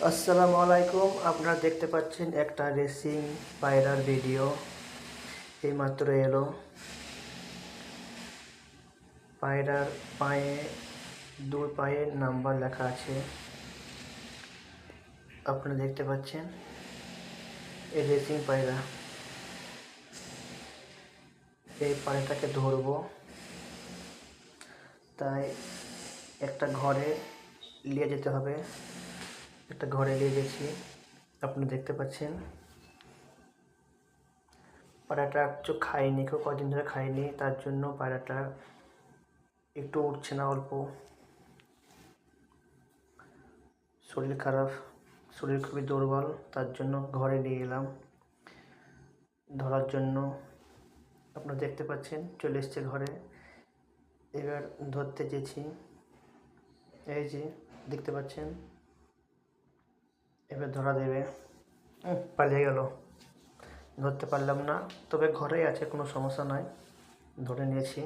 আসসালামু আলাইকুম। আপনারা দেখতে পাচ্ছেন একটা রেসিং পায়রার ভিডিও এইমাত্র এলো। পায়রার পায়ে দুই পায়ে নাম্বার লেখা আছে, আপনারা দেখতে পাচ্ছেন। এই রেসিং পায়রা, এই পায়রাটাকে ধরবো, তাই একটা ঘরে নিয়ে যেতে হবে। একটা ঘরে নিয়ে গেছি, আপনি দেখতে পাচ্ছেন। পায়রাটা একটু খায়নি, কেউ কদিন ধরে খায়নি, তার জন্য পায়রাটা একটু উঠছে না, অল্প শরীর খারাপ, শরীর খুবই দুর্বল, তার জন্য ঘরে নিয়ে এলাম ধরার জন্য। আপনারা দেখতে পাচ্ছেন চলে এসছে ঘরে। এবার ধরতে চেয়েছি, এই যে দেখতে পাচ্ছেন। এবার ধরা দেবে। পালিয়ে গেল, ধরতে পারলাম না, তবে ঘরেই আছে, কোনো সমস্যা নয়, ধরে নিয়েছি।